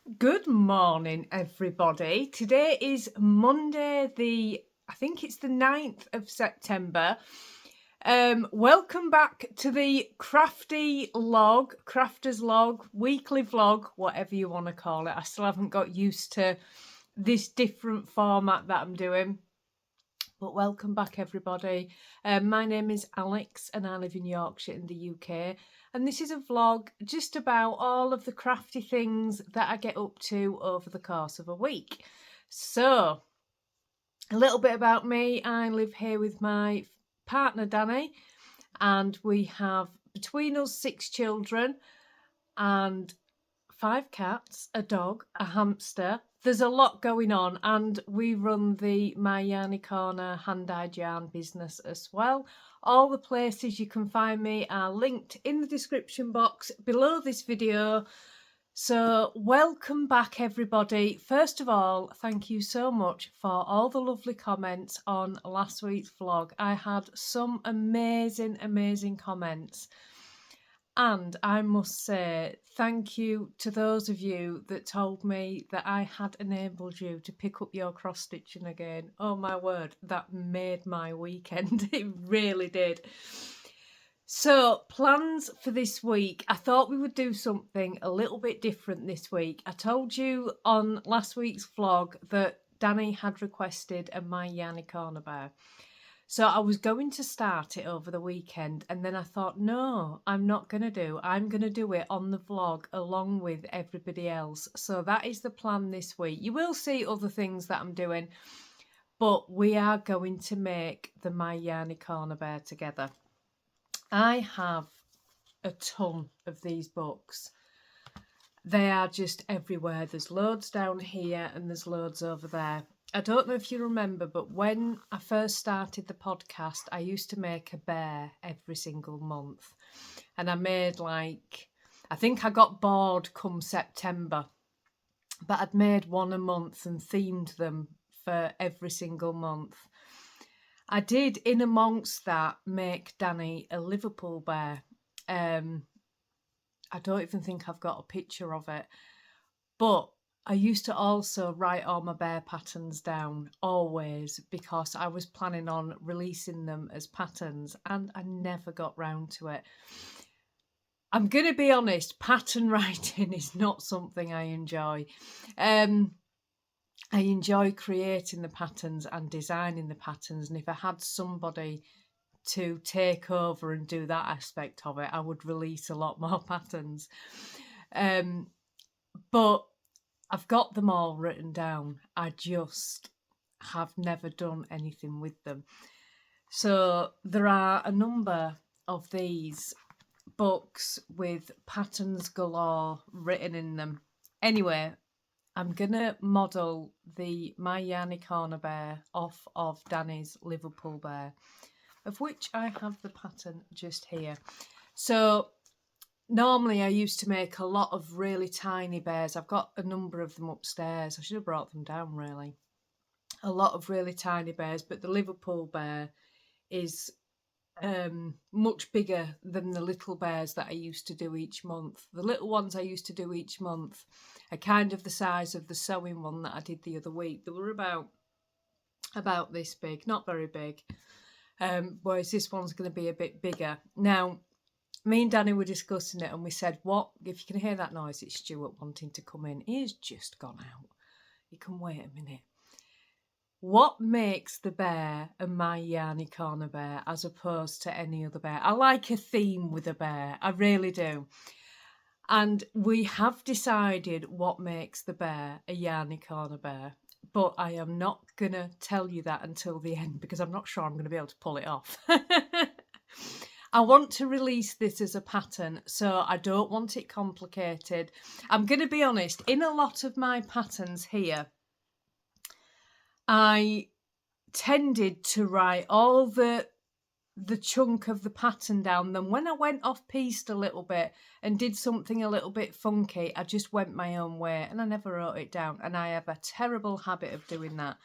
Good morning, everybody. Today is Monday, I think it's the 9th of September. Welcome back to the crafter's log, weekly vlog, whatever you want to call it. I still haven't got used to this different format that I'm doing. But welcome back, everybody. My name is Alex and I live in Yorkshire in the UK. And this is a vlog just about all of the crafty things that I get up to over the course of a week. So, a little bit about me. I live here with my partner, Danny, and we have between us 6 children and 5 cats, a dog, a hamster. There's a lot going on, and we run the My Yarny Corner hand-dyed yarn business as well. All the places you can find me are linked in the description box below this video. So welcome back, everybody. First of all, thank you so much for all the lovely comments on last week's vlog. I had some amazing comments. And I must say, thank you to those of you that told me that I had enabled you to pick up your cross stitching again. Oh my word, that made my weekend. It really did. So, plans for this week. I thought we would do something a little bit different this week. I told you on last week's vlog that Danny had requested a My Yarny Corner bear. So I was going to start it over the weekend, and then I thought, no, I'm not going to do. I'm going to do it on the vlog along with everybody else. So that is the plan this week. You will see other things that I'm doing, but we are going to make the My Yarny Corner bear together. I have a ton of these books. They are just everywhere. There's loads down here and there's loads over there. I don't know if you remember, but when I first started the podcast, I used to make a bear every single month. And I made I think I got bored come September, but I'd made one a month and themed them for every single month. I did, in amongst that, make Danny a Liverpool bear. I don't even think I've got a picture of it, but I used to also write all my bear patterns down, always, because I was planning on releasing them as patterns, and I never got round to it. I'm going to be honest, pattern writing is not something I enjoy. I enjoy creating the patterns and designing the patterns, and if I had somebody to take over and do that aspect of it, I would release a lot more patterns. But I've got them all written down. I just have never done anything with them. So there are a number of these books with patterns galore written in them. Anyway, I'm going to model the My Yarny Corner bear off of Danny's Liverpool bear, of which I have the pattern just here. So normally I used to make a lot of really tiny bears. I've got a number of them upstairs. I should have brought them down, really. A lot of really tiny bears, but the Liverpool bear is much bigger than the little bears that I used to do each month. The little ones I used to do each month are kind of the size of the sewing one that I did the other week. They were about this big, not very big. Whereas this one's going to be a bit bigger. Now, me and Danny were discussing it and we said, what, if you can hear that noise, it's Stuart wanting to come in. He has just gone out. You can wait a minute. What makes the bear a My Yarny Corner bear as opposed to any other bear? I like a theme with a bear. I really do. And we have decided what makes the bear a Yarny Corner bear. But I am not going to tell you that until the end because I'm not sure I'm going to be able to pull it off. I want to release this as a pattern, so I don't want it complicated. I'm going to be honest, in a lot of my patterns here, I tended to write all the chunk of the pattern down. Then when I went off-piste a little bit and did something a little bit funky, I just went my own way and I never wrote it down. And I have a terrible habit of doing that.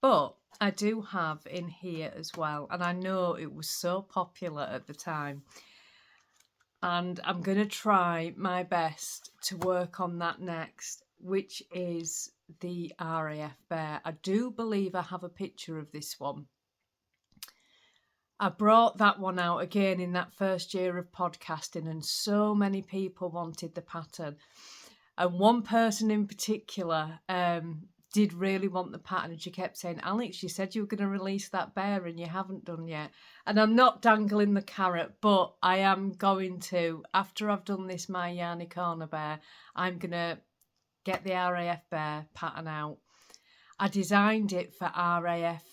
But I do have in here as well, and I know it was so popular at the time. And I'm going to try my best to work on that next. which is the RAF bear. I do believe I have a picture of this one. I brought that one out again in that first year of podcasting, and so many people wanted the pattern. And one person in particular did really want the pattern, and she kept saying, Alex, you said you were going to release that bear and you haven't done yet. And I'm not dangling the carrot, but I am going to, after I've done this My Yarny Corner bear, I'm going to get the RAF bear pattern out. I designed it for RAF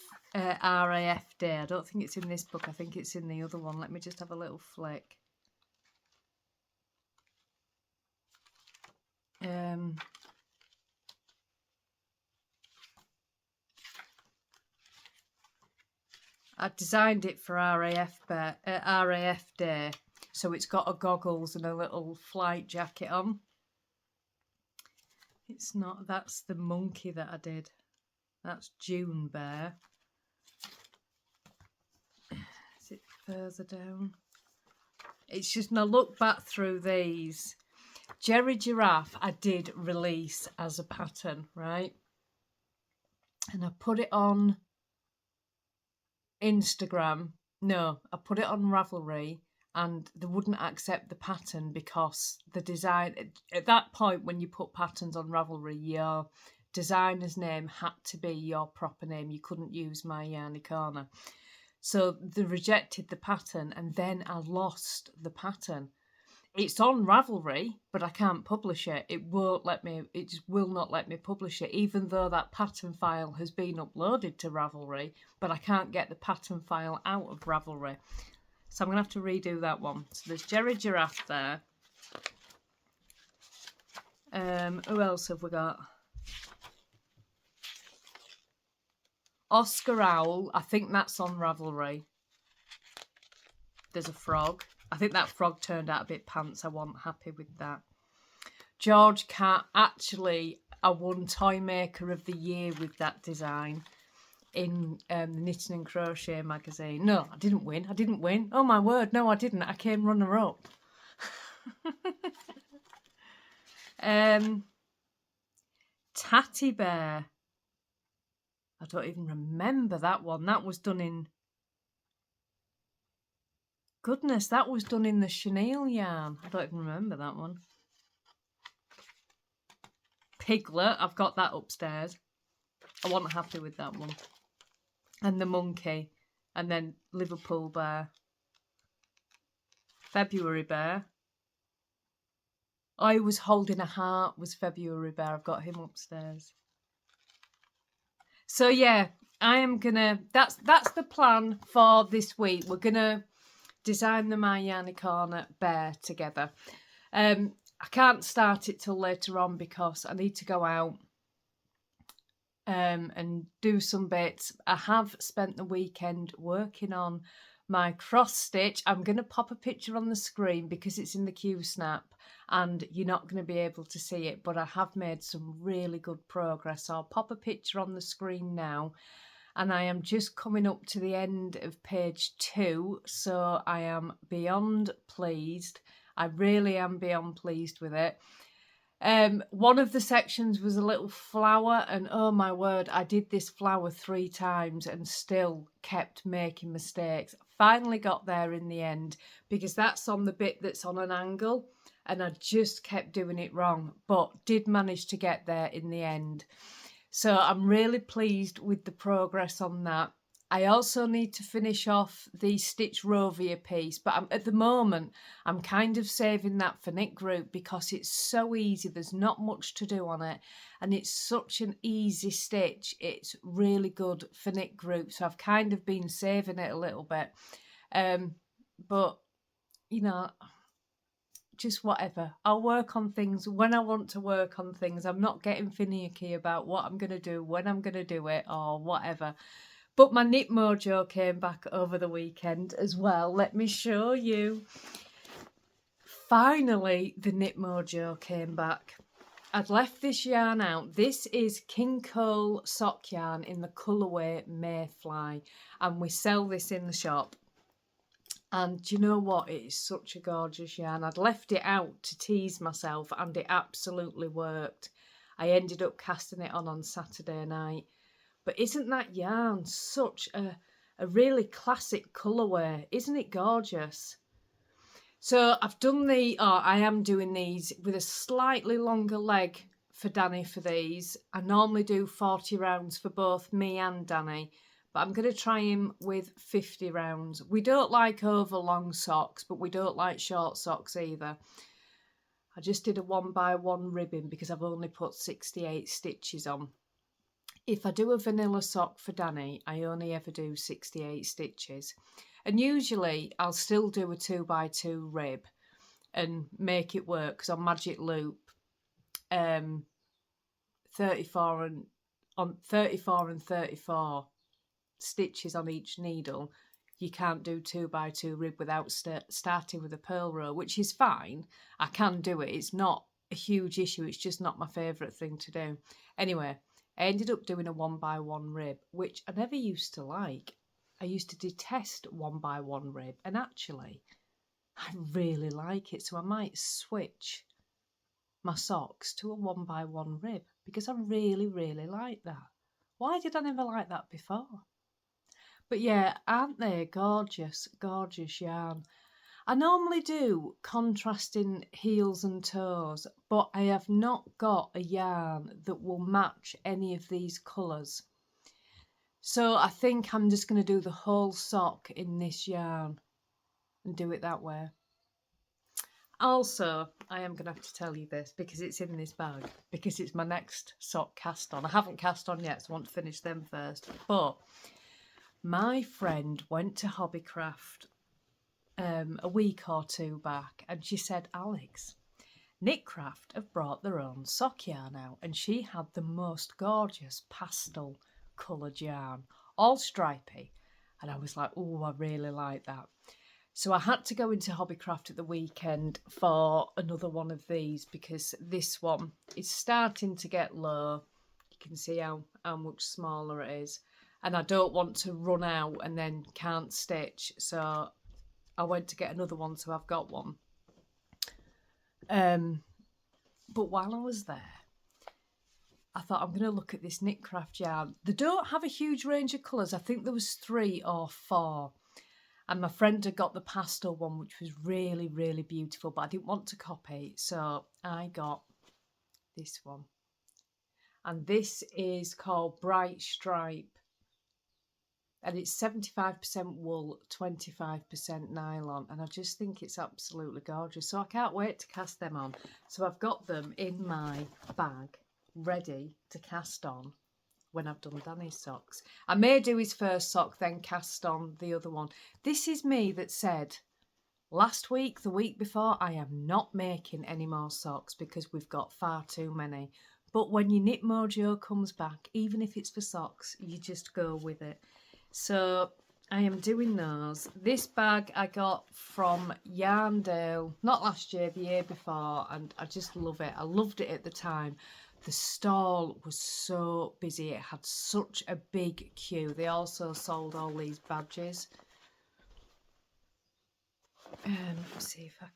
Day. I don't think it's in this book. I think it's in the other one. Let me just have a little flick. I designed it for RAF Day, so it's got a goggles and a little flight jacket on. It's not. That's the monkey that I did. That's June bear. Is it further down? It's just, when I look back through these, Jerry Giraffe I did release as a pattern, right? And I put it on Instagram. No, I put it on Ravelry, and they wouldn't accept the pattern because the design, at that point when you put patterns on Ravelry, your designer's name had to be your proper name. You couldn't use My Yarny Corner. So they rejected the pattern, and then I lost the pattern. It's on Ravelry, but I can't publish it. It won't let me, it just will not let me publish it, even though that pattern file has been uploaded to Ravelry, but I can't get the pattern file out of Ravelry. So I'm going to have to redo that one. So there's Jerry Giraffe there. Who else have we got? Oscar Owl. I think that's on Ravelry. There's a frog. I think that frog turned out a bit pants. I wasn't happy with that. George Cat. Actually, I won Toy Maker of the Year with that design in the Knitting and Crochet magazine. No, I didn't win. I didn't win. Oh my word, no, I didn't. I came runner-up. Tatty Bear. I don't even remember that one. That was done in... Goodness, that was done in the chenille yarn. I don't even remember that one. Piglet, I've got that upstairs. I wasn't happy with that one. And the monkey. And then Liverpool Bear. February Bear. I was holding a heart was February Bear. I've got him upstairs. So yeah, I am gonna, that's the plan for this week. We're gonna design the My Yarny Corner bear together. I can't start it till later on because I need to go out and do some bits. I have spent the weekend working on my cross stitch. I'm going to pop a picture on the screen because it's in the Q snap and you're not going to be able to see it, but I have made some really good progress. So I'll pop a picture on the screen now, and I am just coming up to the end of page 2, so I am beyond pleased. I really am beyond pleased with it. One of the sections was a little flower, and oh my word, I did this flower 3 times and still kept making mistakes. Finally got there in the end because that's on the bit that's on an angle, and I just kept doing it wrong, but did manage to get there in the end. So I'm really pleased with the progress on that. I also need to finish off the Stitch Rovia piece, but at the moment I'm kind of saving that for knit group because it's so easy. There's not much to do on it, and it's such an easy stitch. It's really good for knit group, so I've kind of been saving it a little bit. But you know, just whatever. I'll work on things when I want to work on things. I'm not getting finicky about what I'm going to do, when I'm going to do it, or whatever. But my knit mojo came back over the weekend as well. Let me show you. Finally, the knit mojo came back. I'd left this yarn out. This is King Cole sock yarn in the colourway Mayfly, and we sell this in the shop. And do you know what? It is such a gorgeous yarn. I'd left it out to tease myself and it absolutely worked. I ended up casting it on Saturday night. But isn't that yarn such a really classic colourway? Isn't it gorgeous? So I am doing these with a slightly longer leg for Danny for these. I normally do 40 rounds for both me and Danny, but I'm going to try him with 50 rounds. We don't like over long socks, but we don't like short socks either. I just did a 1x1 ribbing because I've only put 68 stitches on. If I do a vanilla sock for Danny, I only ever do 68 stitches. And usually I'll still do a 2x2 rib and make it work, because on Magic Loop, 34 and 34 stitches on each needle, you can't do 2x2 rib without starting with a purl row, which is fine. I can do it. It's not a huge issue. It's just not my favourite thing to do. Anyway, I ended up doing a 1x1 rib, which I never used to like. I used to detest 1x1 rib, and actually I really like it, so I might switch my socks to a 1x1 rib because I really, really like that. Why did I never like that before? But yeah, aren't they gorgeous, gorgeous yarn? I normally do contrasting heels and toes, but I have not got a yarn that will match any of these colours. So I think I'm just going to do the whole sock in this yarn and do it that way. Also, I am going to have to tell you this because it's in this bag, because it's my next sock cast on. I haven't cast on yet, so I want to finish them first. But my friend went to Hobbycraft a week or two back, and she said, Alex, Knitcraft have brought their own sock yarn out, and she had the most gorgeous pastel coloured yarn, all stripy, and I was like, oh, I really like that. So I had to go into Hobbycraft at the weekend for another one of these, because this one is starting to get low. You can see how much smaller it is, and I don't want to run out and then can't stitch, so I went to get another one, so I've got one. But while I was there, I thought, I'm going to look at this Knitcraft yarn. They don't have a huge range of colours. I think there was 3 or 4. And my friend had got the pastel one, which was really, really beautiful, but I didn't want to copy. So I got this one. And this is called Bright Stripe. And it's 75% wool, 25% nylon. And I just think it's absolutely gorgeous. So I can't wait to cast them on. So I've got them in my bag, ready to cast on when I've done Danny's socks. I may do his first sock, then cast on the other one. This is me that said last week, the week before, I am not making any more socks because we've got far too many. But when your knit mojo comes back, even if it's for socks, you just go with it. So I am doing those. This bag I got from Yarndale, not last year, the year before, and I just love it. I loved it at the time. The stall was so busy. It had such a big queue. They also sold all these badges. Let's see if I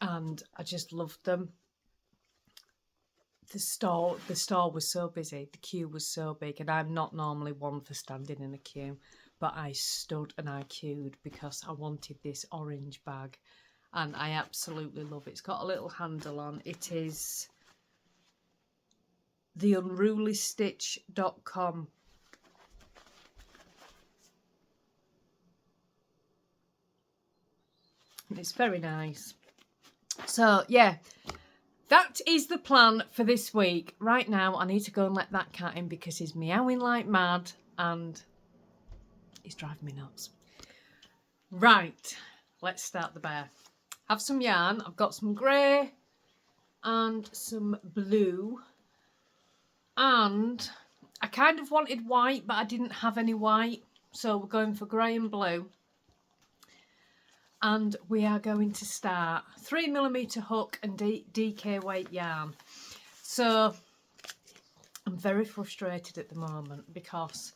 can. And I just loved them. The store was so busy. The queue was so big, and I'm not normally one for standing in a queue, but I stood and I queued because I wanted this orange bag. And I absolutely love it. It's got a little handle on. It is theunrulystitch.com. It's very nice. So, yeah, that is the plan for this week. Right now, I need to go and let that cat in because he's meowing like mad and he's driving me nuts. Right, let's start the bear. Have some yarn. I've got some grey and some blue, and I kind of wanted white, but I didn't have any white, so we're going for grey and blue. And we are going to start 3mm hook and DK weight yarn. So I'm very frustrated at the moment because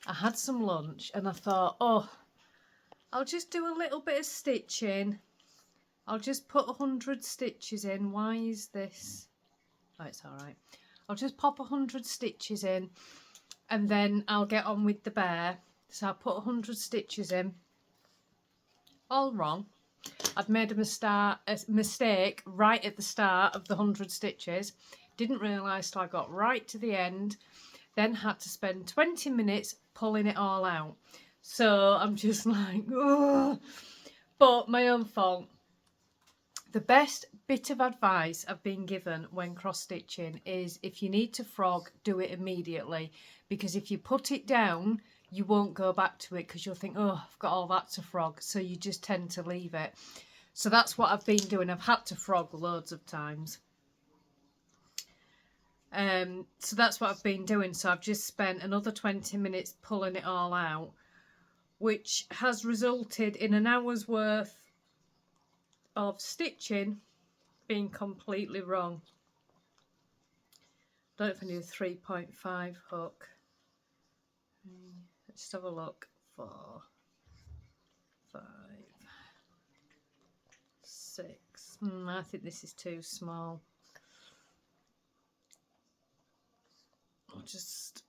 I had some lunch and I thought, oh, I'll just do a little bit of stitching I'll just put 100 stitches in. Why is this? Oh, it's all right. I'll just pop 100 stitches in and then I'll get on with the bear. So I'll put 100 stitches in. All wrong. I'd made a mistake right at the start of the 100 stitches. Didn't realise till I got right to the end. Then had to spend 20 minutes pulling it all out. So I'm just like, oh. But my own fault. The best bit of advice I've been given when cross stitching is if you need to frog, do it immediately, because if you put it down you won't go back to it because you'll think, oh, I've got all that to frog, so you just tend to leave it. So that's what I've been doing. I've had to frog loads of times. So that's what I've been doing. So I've just spent another 20 minutes pulling it all out, which has resulted in an hour's worth of stitching being completely wrong. I don't know if I need a 3.5 hook. Let's have a look. 4, 5, 6. I think this is too small. I'll just...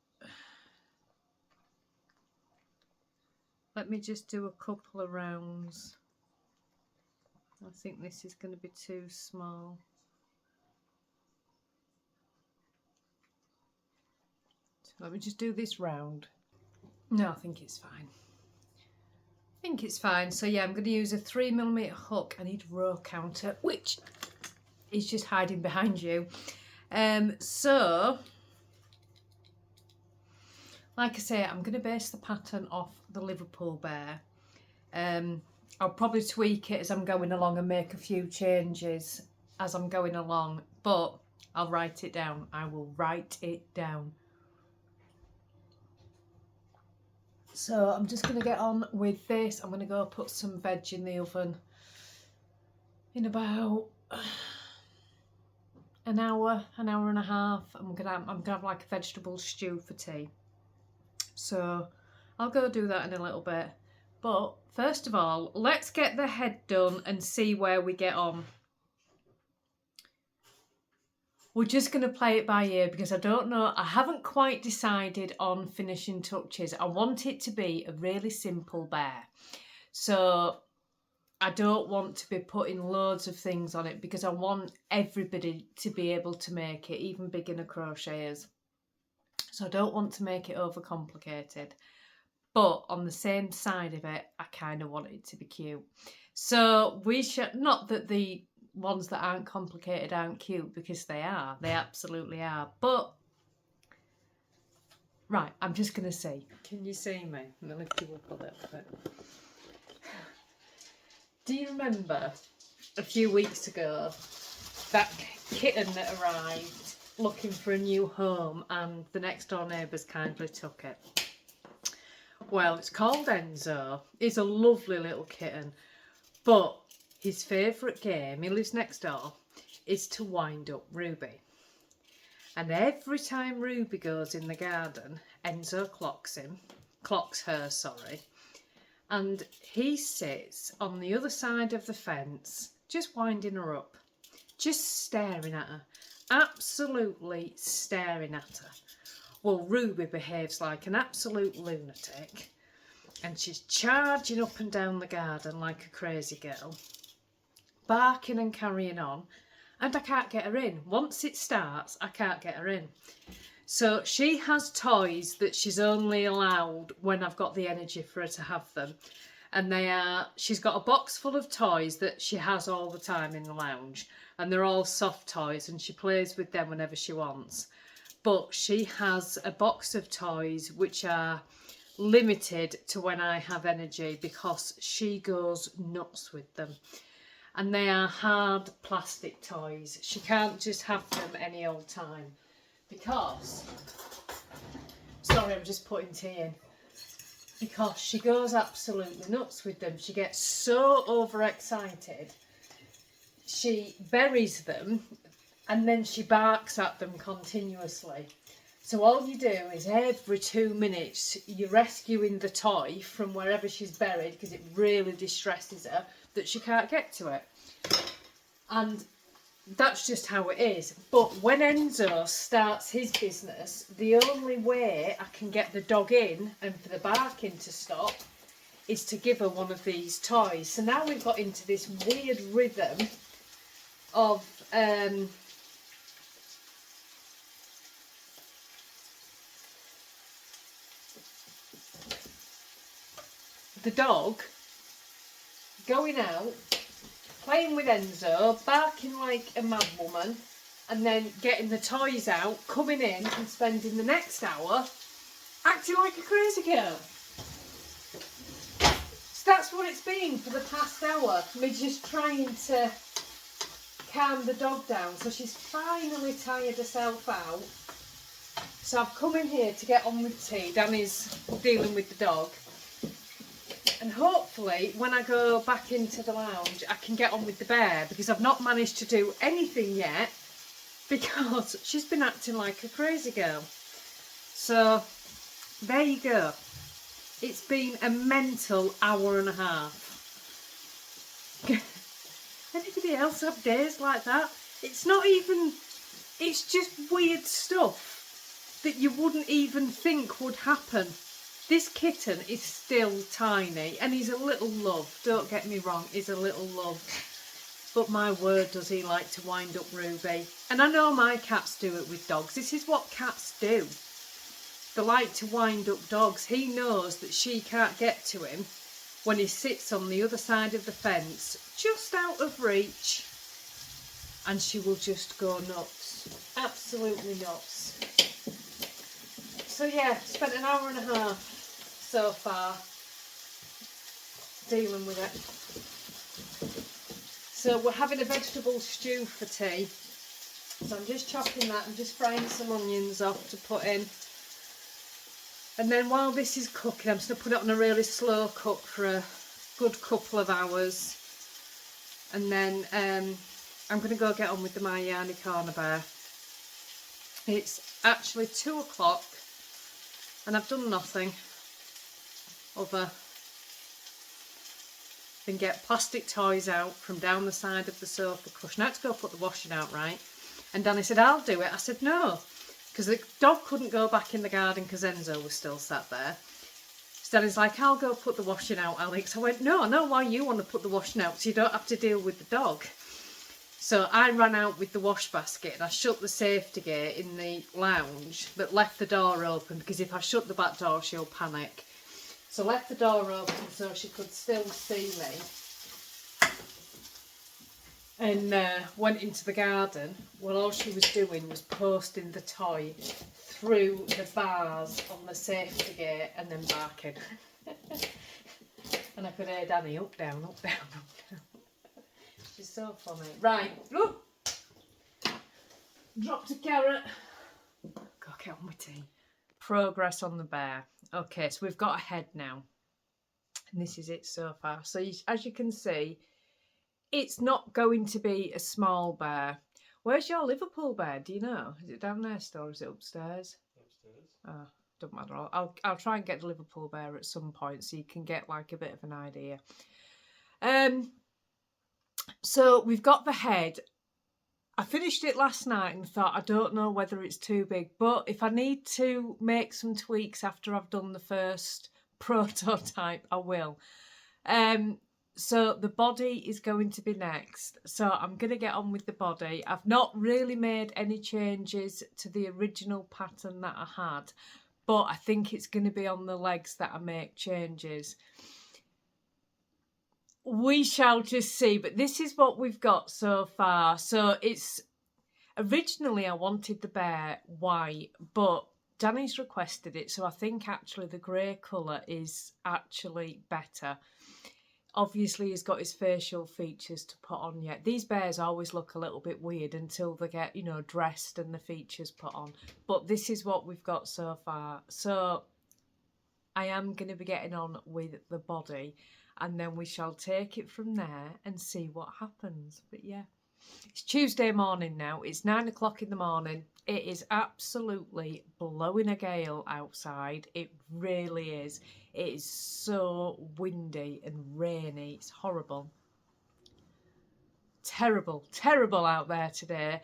Let me just do a couple of rounds. I think this is going to be too small. So let me just do this round. No, I think it's fine. I think it's fine. So yeah, I'm going to use a 3mm hook. I need row counter, which is just hiding behind you. So, like I say, I'm going to base the pattern off the Liverpool bear. I'll probably tweak it as I'm going along and make a few changes as I'm going along, but I'll write it down. I will write it down. So I'm just going to get on with this. I'm going to go put some veg in the oven in about an hour and a half. I'm gonna have like a vegetable stew for tea. So I'll go do that in a little bit. But first of all, let's get the head done and see where we get on. We're just going to play it by ear because I don't know. I haven't quite decided on finishing touches. I want it to be a really simple bear. So I don't want to be putting loads of things on it because I want everybody to be able to make it, even beginner crocheters. So I don't want to make it overcomplicated. But on the same side of it, I kind of want it to be cute. So we should, not that the ones that aren't complicated aren't cute, because they are. They absolutely are. But, right, I'm just going to see. Can you see me? I'm going to lift you up a little bit. Do you remember a few weeks ago that kitten that arrived looking for a new home and the next door neighbours kindly took it? Well, it's called Enzo. He's a lovely little kitten, but his favourite game, he lives next door, is to wind up Ruby. And every time Ruby goes in the garden, Enzo clocks her, and he sits on the other side of the fence, just winding her up, just staring at her, absolutely staring at her. Well, Ruby behaves like an absolute lunatic, and she's charging up and down the garden like a crazy girl, barking and carrying on, and I can't get her in. Once it starts, I can't get her in. So she has toys that she's only allowed when I've got the energy for her to have them. And she's got a box full of toys that she has all the time in the lounge, and they're all soft toys, and she plays with them whenever she wants. But she has a box of toys which are limited to when I have energy, because she goes nuts with them. And they are hard plastic toys. She can't just have them any old time because, sorry, I'm just putting tea in, because she goes absolutely nuts with them. She gets so overexcited. She buries them and then she barks at them continuously. So all you do is every 2 minutes you're rescuing the toy from wherever she's buried, because it really distresses her that she can't get to it. And that's just how it is. But when Enzo starts his business, the only way I can get the dog in and for the barking to stop is to give her one of these toys. So now we've got into this weird rhythm of the dog going out, playing with Enzo, barking like a mad woman, and then getting the toys out, coming in and spending the next hour acting like a crazy girl. So that's what it's been for the past hour, me just trying to calm the dog down. So she's finally tired herself out. So I've come in here to get on with tea. Danny's dealing with the dog. And hopefully when I go back into the lounge I can get on with the bear, because I've not managed to do anything yet because she's been acting like a crazy girl. So there you go. It's been a mental hour and a half. Anybody else have days like that? It's not even, it's just weird stuff that you wouldn't even think would happen. This kitten is still tiny and he's a little love, don't get me wrong, he's a little love. But my word, does he like to wind up Ruby. And I know my cats do it with dogs. This is what cats do. They like to wind up dogs. He knows that she can't get to him when he sits on the other side of the fence, just out of reach. And she will just go nuts. Absolutely nuts. So yeah, spent an hour and a half so far dealing with it. So we're having a vegetable stew for tea. So I'm just chopping that and just frying some onions off to put in. And then while this is cooking, I'm just going to put it on a really slow cook for a good couple of hours. And then I'm going to go get on with my yarny corner bear. It's actually 2 o'clock and I've done nothing other than get plastic toys out from down the side of the sofa cushion. I had to go put the washing out, right? And Danny said, I'll do it. I said, no, because the dog couldn't go back in the garden because Enzo was still sat there. So Danny's like, I'll go put the washing out, Alex. I went, no, I know why you want to put the washing out, so you don't have to deal with the dog. So I ran out with the wash basket and I shut the safety gate in the lounge, but left the door open because if I shut the back door she'll panic. So left the door open so she could still see me. And went into the garden. Well, all she was doing was posting the toy through the bars on the safety gate and then barking. And I could hear Danny up, down, up, down, up, down. She's so funny. Right, look. Dropped a carrot. Go get on with tea. Progress on the bear. Okay, so we've got a head now. And this is it so far. So as you can see, it's not going to be a small bear. Where's your Liverpool bear? Do you know? Is it down there still or is it upstairs? Upstairs. Oh, don't matter. I'll try and get the Liverpool bear at some point so you can get like a bit of an idea. So we've got the head. I finished it last night and thought I don't know whether it's too big, but if I need to make some tweaks after I've done the first prototype, I will. So the body is going to be next. So I'm going to get on with the body. I've not really made any changes to the original pattern that I had, but I think it's going to be on the legs that I make changes. We shall just see, but this is what we've got so far. So it's originally I wanted the bear white, but Danny's requested it, so I think actually the grey colour is actually better. Obviously he's got his facial features to put on yet. These bears always look a little bit weird until they get, you know, dressed and the features put on. But this is what we've got so far. So I am going to be getting on with the body. And then we shall take it from there and see what happens. But yeah, it's Tuesday morning now. It's 9 o'clock in the morning. It is absolutely blowing a gale outside. It really is. It is so windy and rainy. It's horrible. terrible out there today.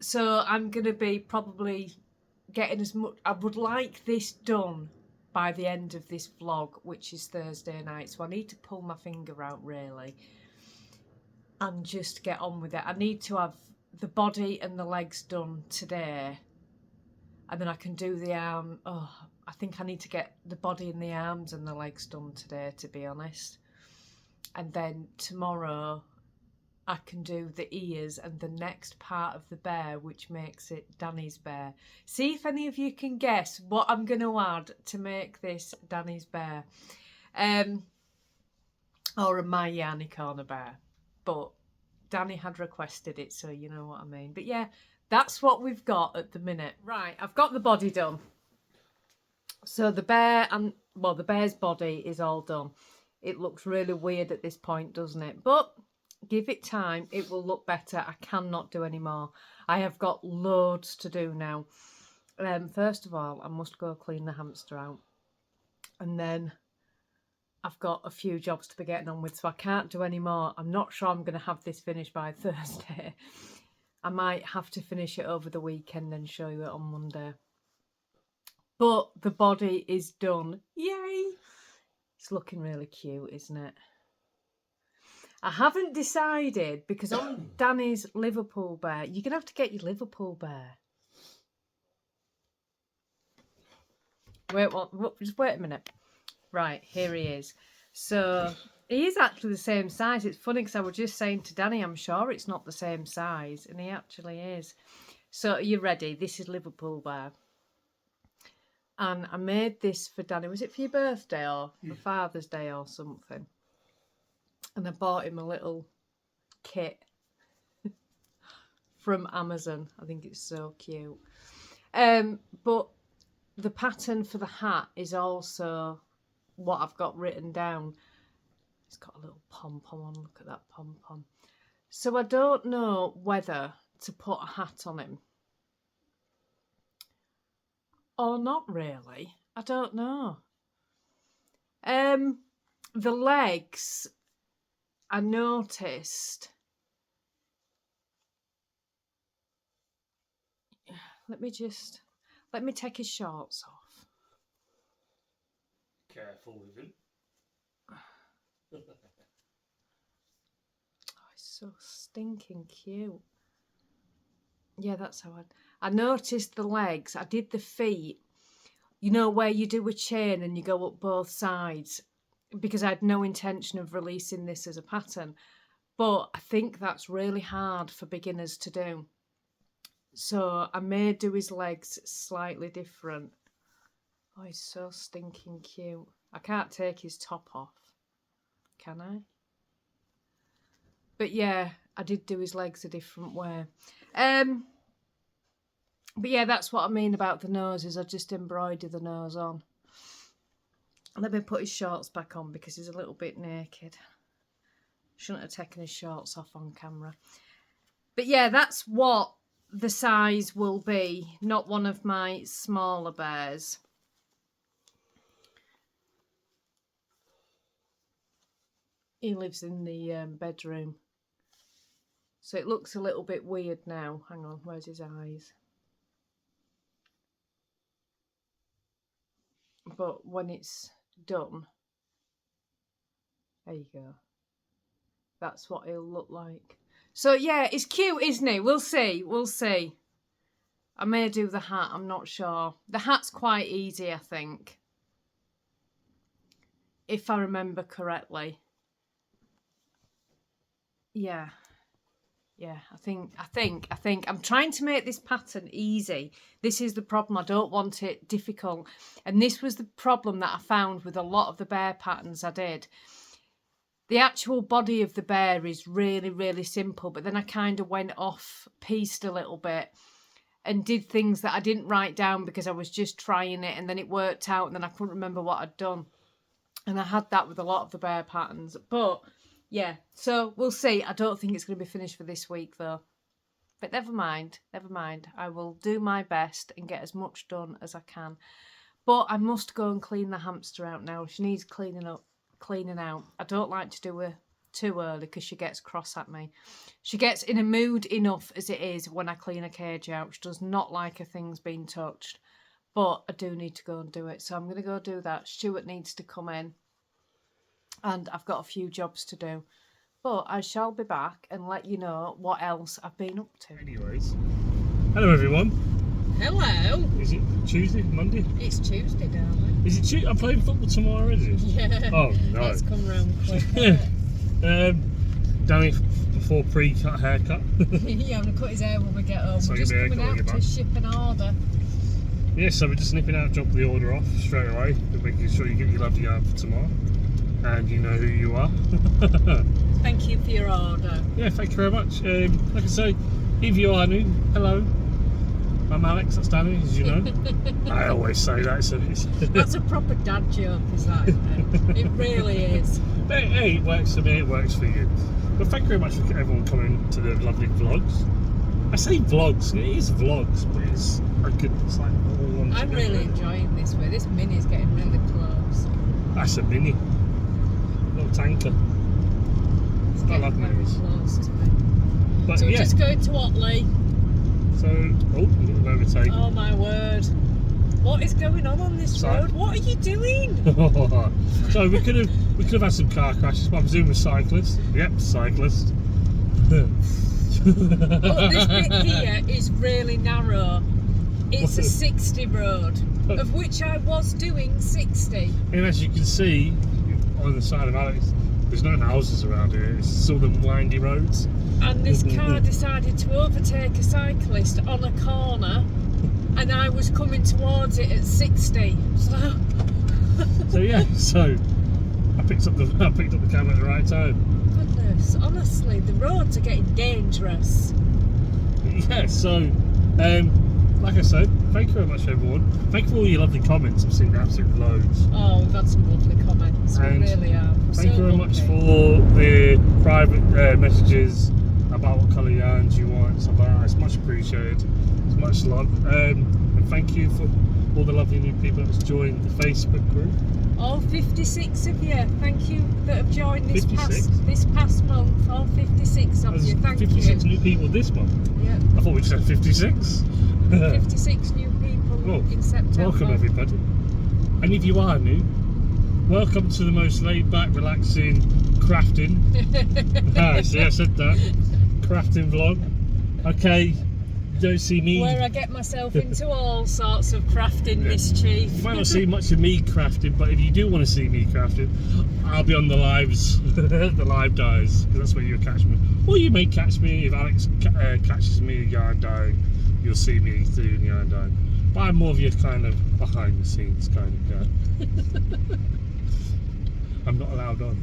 So I'm going to be probably getting as much... I would like this done by the end of this vlog, which is Thursday night. So I need to pull my finger out, really, and just get on with it. I need to have the body and the legs done today, and then I can do the arm. Oh, I think I need to get the body and the arms and the legs done today, to be honest. And then tomorrow I can do the ears and the next part of the bear, which makes it Danny's bear. See if any of you can guess what I'm going to add to make this Danny's bear. Or a my Yarny Corner bear. But Danny had requested it, so you know what I mean. But yeah, that's what we've got at the minute. Right, I've got the body done. So the bear and, well, the bear's body is all done. It looks really weird at this point, doesn't it? But give it time, it will look better. I cannot do any more. I have got loads to do now. First of all, I must go clean the hamster out. And then I've got a few jobs to be getting on with, so I can't do any more. I'm not sure I'm going to have this finished by Thursday. I might have to finish it over the weekend and show you it on Monday. But the body is done. Yay! It's looking really cute, isn't it? I haven't decided, because on Danny's Liverpool bear, you're going to have to get your Liverpool bear. Just wait a minute. Right, here he is. So, he is actually the same size. It's funny because I was just saying to Danny, I'm sure it's not the same size, and he actually is. So, are you ready? This is Liverpool bear. And I made this for Danny. Was it for your birthday or for Father's Day or something? And I bought him a little kit from Amazon. I think it's so cute. But the pattern for the hat is also what I've got written down. It's got a little pom-pom on. Look at that pom-pom. So I don't know whether to put a hat on him or not really. I don't know. The legs, I noticed. Let me take his shorts off. Careful with him. Oh, it's so stinking cute. Yeah, that's how I noticed the legs. I did the feet. You know where you do a chain and you go up both sides, because I had no intention of releasing this as a pattern. But I think that's really hard for beginners to do. So I may do his legs slightly different. Oh, he's so stinking cute. I can't take his top off, can I? But yeah, I did do his legs a different way. But yeah, that's what I mean about the noses. I just embroidered the nose on. Let me put his shorts back on because he's a little bit naked. Shouldn't have taken his shorts off on camera. But yeah, that's what the size will be. Not one of my smaller bears. He lives in the bedroom. So it looks a little bit weird now. Hang on, where's his eyes? But when it's done, there you go. That's what he'll look like. So yeah, it's cute, isn't he? We'll see, we'll see. I may do the hat, I'm not sure. The hat's quite easy, I think. If I remember correctly. Yeah. Yeah, I think. I'm trying to make this pattern easy. This is the problem. I don't want it difficult. And this was the problem that I found with a lot of the bear patterns I did. The actual body of the bear is really, really simple. But then I kind of went off piste a little bit and did things that I didn't write down because I was just trying it. And then it worked out and then I couldn't remember what I'd done. And I had that with a lot of the bear patterns. But yeah, so we'll see. I don't think it's going to be finished for this week though. But never mind, never mind. I will do my best and get as much done as I can. But I must go and clean the hamster out now. She needs cleaning out. I don't like to do her too early because she gets cross at me. She gets in a mood enough as it is when I clean a cage out. She does not like her things being touched. But I do need to go and do it. So I'm going to go do that. Stuart needs to come in. And I've got a few jobs to do. But I shall be back and let you know what else I've been up to. Anyways, hello everyone. Hello. Is it Tuesday, Monday? It's Tuesday, darling. Is it Tuesday? I'm playing football tomorrow, is it? Yeah. Oh no. Let's come round quick. Danny before pre-cut haircut. Yeah, I'm going to cut his hair when we get home. So we're just coming out to ship an order. Yeah, so we're just nipping out, drop the order off straight away, making sure you get your lovely yarn for tomorrow. And you know who you are. Thank you for your order. Yeah, thank you very much. Like I say, if you are new, hello. I'm Alex, that's Danny, as you know. I always say that. That's a proper dad joke, is that, isn't it? It really is. Hey, it works for me, it works for you. But thank you very much for everyone coming to the lovely vlogs. I say vlogs, it is vlogs, but it's like all one I'm together. really enjoying this way. This mini's getting really close. That's a mini. Little tanker. It's I getting love very minis. close to me. But So we're yeah. just going to Otley. So, a little overtake. Oh my word. What is going on this road? What are you doing? So we could have had some car crashes, but I'm presuming a cyclist. Yep, cyclist. Look, this bit here is really narrow. It's a 60 road, of which I was doing 60. And as you can see on the side of Alex, there's no houses around here. It's sort of windy roads. And this car decided to overtake a cyclist on a corner, and I was coming towards it at 60. So yeah, so I picked up the camera at the right time. Goodness, honestly, the roads are getting dangerous. Yeah, so like I said, thank you very much everyone. Thank you for all your lovely comments. I've seen absolute loads. Oh, we've had some lovely comments. And we really have. Thank you very much for the private messages about what colour yarns you want and stuff like that. It's much appreciated. It's much love. And thank you for all the lovely new people that's joined the Facebook group. All 56 of you. Thank you that have joined this 56? past month. All 56 of you. Thank 56 you. new people this month. Yeah. I thought we just had 56. 56 new people in September. Welcome everybody. And if you are new, welcome to the most laid back, relaxing crafting. See, I said that. Crafting vlog. Okay, you don't see me. Where I get myself into all sorts of crafting mischief. You might not see much of me crafting, but if you do want to see me crafting, I'll be on the lives, the live dies, because that's where you'll catch me. Or you may catch me if Alex catches me yarn dyeing. You'll see me doing yarn dyeing. But I'm more of your kind of behind the scenes kind of guy. I'm not allowed on.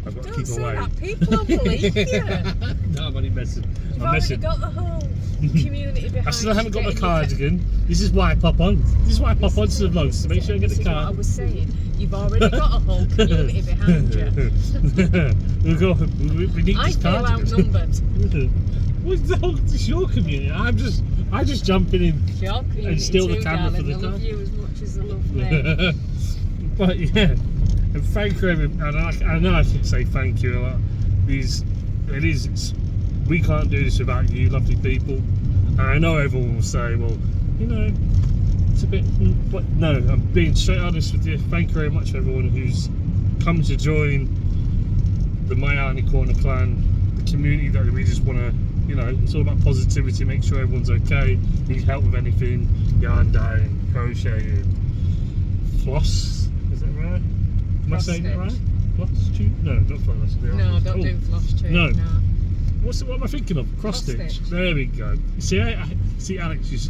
I've got to keep away. Don't say that, people don't believe you. No, I'm only messing. You've I'm already messing. got the whole community behind I still haven't got you my getting cardigan. This is why I pop on. This is why I pop onto the vlogs to make sure I get the What I card. was saying, you've already got a whole community behind you. we need I this feel cardigan. outnumbered. It's your community. I just jump in and steal the camera for the I love card. you as much as I love me. But yeah, and thank you everyone. I know I should say thank you a lot. We can't do this without you, lovely people. And I know everyone will say, well, you know, it's a bit. But no, I'm being straight honest with you. Thank you very much, everyone who's come to join the My Yarny Corner clan, the community that we just want to. You know, it's all about positivity. Make sure everyone's okay. Need help with anything? Yarn dyeing, crocheting, floss. Is that right? Am I saying that right? Floss tube? No, not floss. No, don't do floss tube. No. No. What am I thinking of? Cross stitch. There we go. See, I see Alex is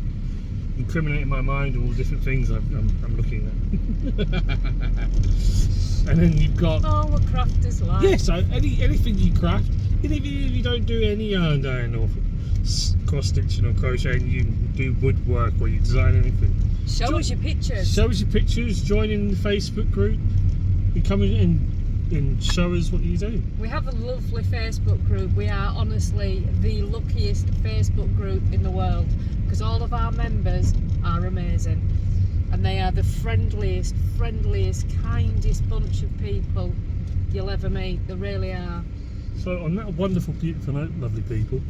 incriminating my mind and all the different things I'm looking at. And then you've got. Oh, what crafters like. Yeah, so anything you craft, even if you don't do any yarn dyeing or cross stitching or crocheting, you do woodwork or you design anything. Show us your pictures. Show us your pictures. Join in the Facebook group. And come in and show us what you do. We have a lovely Facebook group. We are honestly the luckiest Facebook group in the world because all of our members are amazing and they are the friendliest, kindest bunch of people you'll ever meet. They really are. So on that wonderful, beautiful note, lovely people,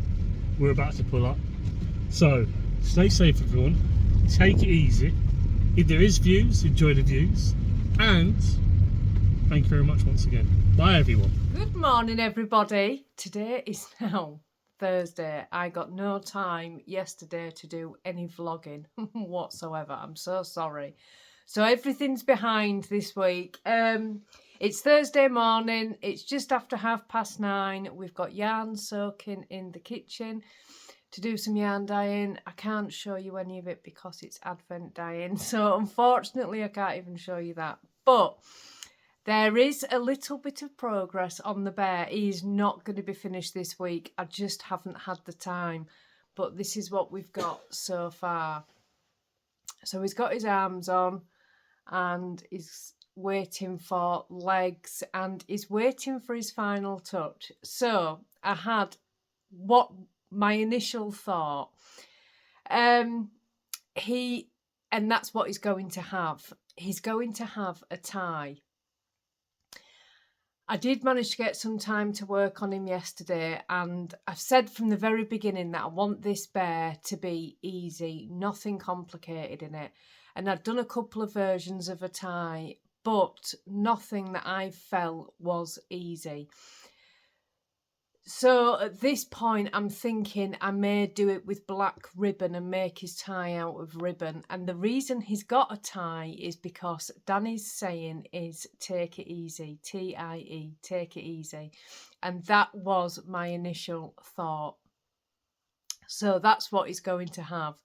we're about to pull up. So stay safe, everyone. Take it easy. If there is views, enjoy the views. And thank you very much once again. Bye, everyone. Good morning, everybody. Today is now Thursday. I got no time yesterday to do any vlogging whatsoever. I'm so sorry. So everything's behind this week. It's Thursday morning. It's just after 9:30. We've got yarn soaking in the kitchen to do some yarn dyeing. I can't show you any of it because it's Advent dyeing. So unfortunately, I can't even show you that. But there is a little bit of progress on the bear. He is not going to be finished this week. I just haven't had the time. But this is what we've got so far. So he's got his arms on and he's waiting for legs and he's waiting for his final touch. So I had what my initial thought. And that's what he's going to have. He's going to have a tie. I did manage to get some time to work on him yesterday, and I've said from the very beginning that I want this bear to be easy, nothing complicated in it. And I've done a couple of versions of a tie, but nothing that I felt was easy. So at this point, I'm thinking I may do it with black ribbon and make his tie out of ribbon. And the reason he's got a tie is because Danny's saying is take it easy, T-I-E, take it easy. And that was my initial thought. So that's what he's going to have.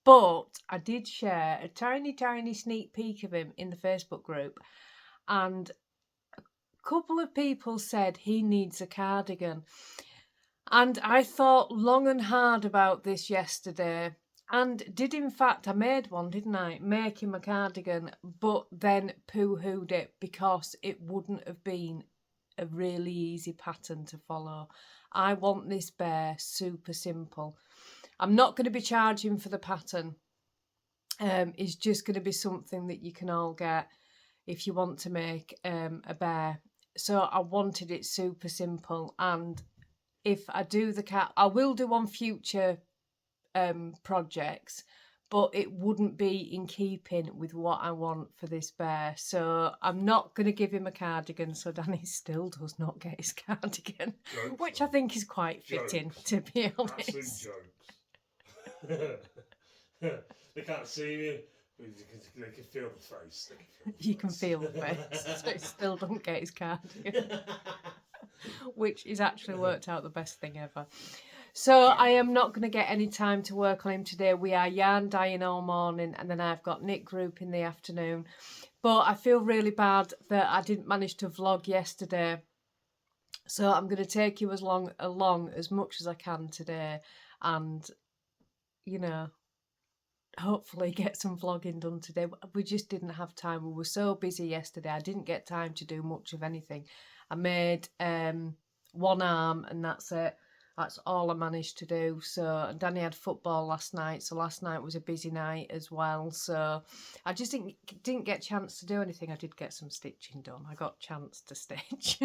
But I did share a tiny, tiny sneak peek of him in the Facebook group. And couple of people said he needs a cardigan, and I thought long and hard about this yesterday and did in fact, I made one, didn't I, make him a cardigan, but then poo-hooed it because it wouldn't have been a really easy pattern to follow. I want this bear super simple. I'm not going to be charging for the pattern. It's just going to be something that you can all get if you want to make a bear. So I wanted it super simple, and if I do the cat, I will do on future projects, but it wouldn't be in keeping with what I want for this bear. So I'm not going to give him a cardigan, so Danny still does not get his cardigan, which I think is quite fitting, to be honest. Absolute jokes. They can't see me. They can feel the face. You can feel the face, so he still don't get his cardigan, which is actually worked out the best thing ever. So I am not going to get any time to work on him today. We are yarn dyeing all morning, and then I've got knit group in the afternoon. But I feel really bad that I didn't manage to vlog yesterday. So I'm going to take you along as much as I can today, and, you know, hopefully get some vlogging done today. We just didn't have time. We were so busy yesterday. I didn't get time to do much of anything. I made one arm and that's it. That's all I managed to do. So Danny had football last night, so last night was a busy night as well. So I just didn't get a chance to do anything. I did get some stitching done. I got a chance to stitch.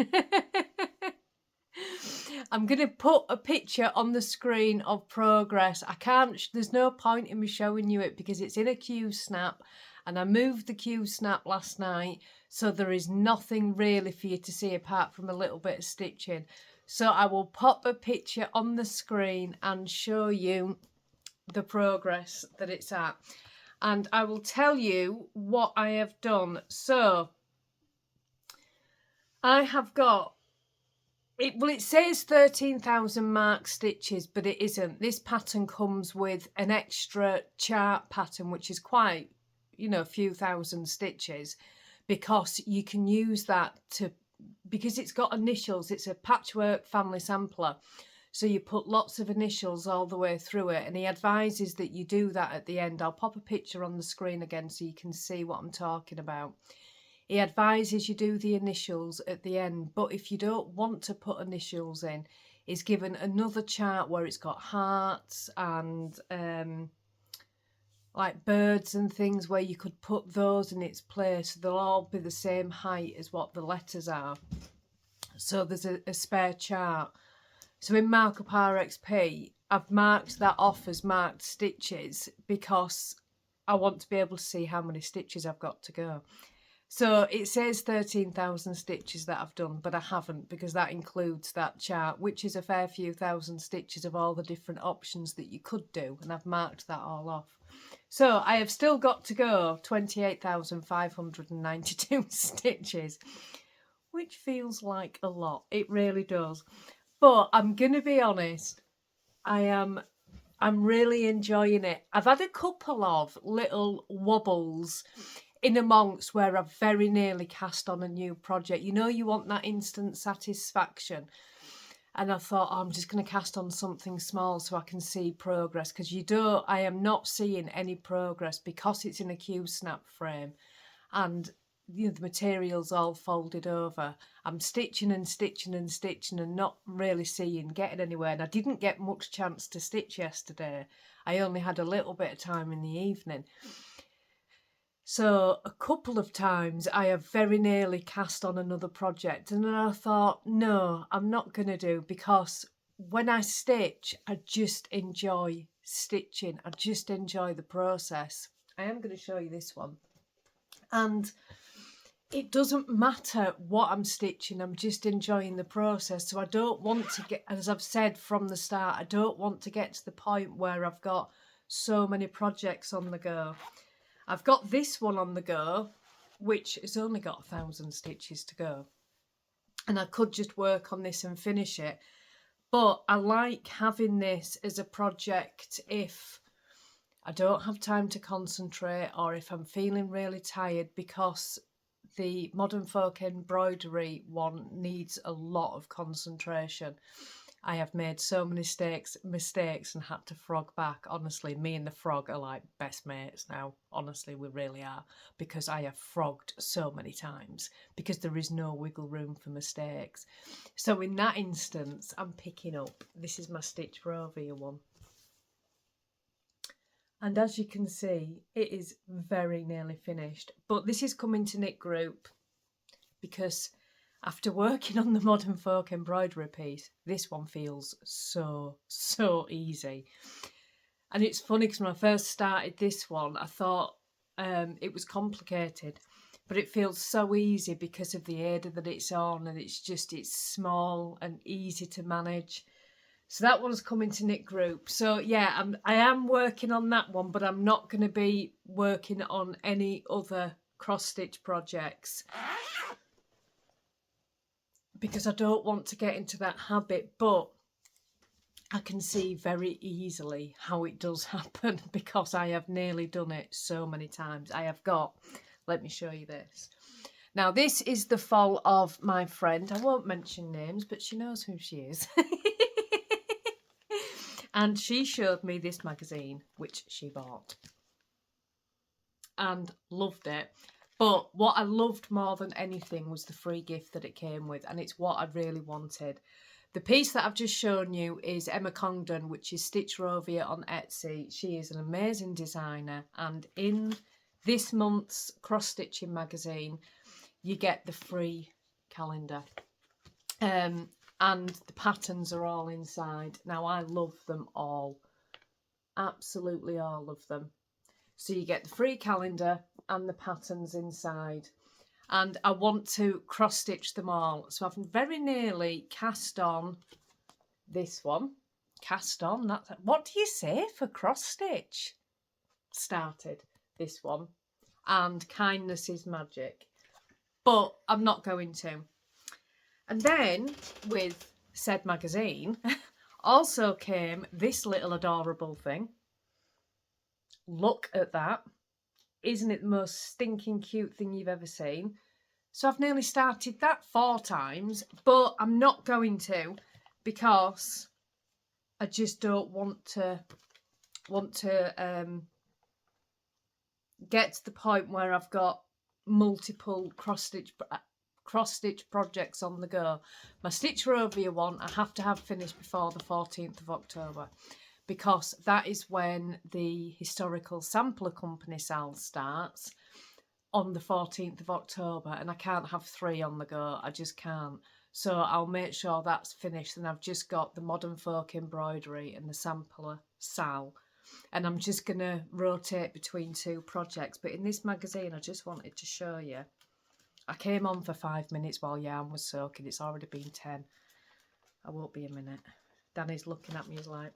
I'm going to put a picture on the screen of progress. I can't, there's no point in me showing you it because it's in a Q snap, and I moved the Q snap last night, so there is nothing really for you to see apart from a little bit of stitching. So I will pop a picture on the screen and show you the progress that it's at. And I will tell you what I have done. So I have got it says 13,000 mark stitches, but it isn't. This pattern comes with an extra chart pattern, which is quite, you know, a few thousand stitches, because you can use that because it's got initials. It's a patchwork family sampler. So you put lots of initials all the way through it, and he advises that you do that at the end. I'll pop a picture on the screen again so you can see what I'm talking about. He advises you do the initials at the end, but if you don't want to put initials in, he's given another chart where it's got hearts and like birds and things where you could put those in its place. They'll all be the same height as what the letters are. So there's a spare chart. So in Markup RXP, I've marked that off as marked stitches because I want to be able to see how many stitches I've got to go. So it says 13,000 stitches that I've done, but I haven't, because that includes that chart, which is a fair few thousand stitches of all the different options that you could do, and I've marked that all off. So I have still got to go 28,592 stitches, which feels like a lot. It really does. But I'm going to be honest, I'm really enjoying it. I've had a couple of little wobbles in amongst where I've very nearly cast on a new project. You know, you want that instant satisfaction. And I thought, oh, I'm just going to cast on something small so I can see progress, because I am not seeing any progress because it's in a Q-snap frame and the material's all folded over. I'm stitching and stitching and stitching and not really getting anywhere. And I didn't get much chance to stitch yesterday. I only had a little bit of time in the evening. So a couple of times I have very nearly cast on another project, and then I thought, no, I'm not going to do, because when I stitch, I just enjoy stitching. I just enjoy the process. I am going to show you this one. And it doesn't matter what I'm stitching, I'm just enjoying the process. So I don't want to get, as I've said from the start, I don't want to get to the point where I've got so many projects on the go. I've got this one on the go, which has only got 1,000 stitches to go. And I could just work on this and finish it. But I like having this as a project if I don't have time to concentrate, or if I'm feeling really tired, because the Modern Folk embroidery one needs a lot of concentration. I have made so many mistakes and had to frog back. Honestly, me and the frog are like best mates now. Honestly, we really are, because I have frogged so many times because there is no wiggle room for mistakes. So in that instance, I'm picking up, this is my Stitch Rovia one. And as you can see, it is very nearly finished. But this is coming to knit group because after working on the Modern Folk embroidery piece, this one feels so easy. And it's funny because when I first started this one, I thought it was complicated, but it feels so easy because of the Ada that it's on, and it's small and easy to manage. So that one's coming to knit group. So yeah, I am working on that one, but I'm not going to be working on any other cross stitch projects because I don't want to get into that habit. But I can see very easily how it does happen because I have nearly done it so many times. I have got, let me show you this. Now this is the fall of my friend. I won't mention names, but she knows who she is. And she showed me this magazine, which she bought, and loved it. But what I loved more than anything was the free gift that it came with, and it's what I really wanted. The piece that I've just shown you is Emma Congdon, which is Stitch Rovia on Etsy. She is an amazing designer, and in this month's cross stitching magazine, you get the free calendar. And the patterns are all inside. Now, I love them all. Absolutely all of them. So you get the free calendar and the patterns inside. And I want to cross stitch them all. So I've very nearly cast on this one. Cast on, that's what do you say for cross stitch? Started this one. And Kindness is Magic. But I'm not going to. And then, with said magazine, also came this little adorable thing. Look at that. Isn't it the most stinking cute thing you've ever seen? So I've nearly started that 4 times, but I'm not going to because I just don't want to get to the point where I've got multiple cross-stitch projects on the go. My Stitch Rovia one I have to have finished before the 14th of October because that is when the Historical Sampler Company sale starts on the 14th of October, and I can't have 3 on the go. I just can't. So I'll make sure that's finished. And I've just got the Modern Folk embroidery and the sampler Sal. And I'm just going to rotate between 2 projects. But in this magazine, I just wanted to show you. I came on for 5 minutes while yarn was soaking. It's already been 10. I won't be a minute. Danny's looking at me, he's like...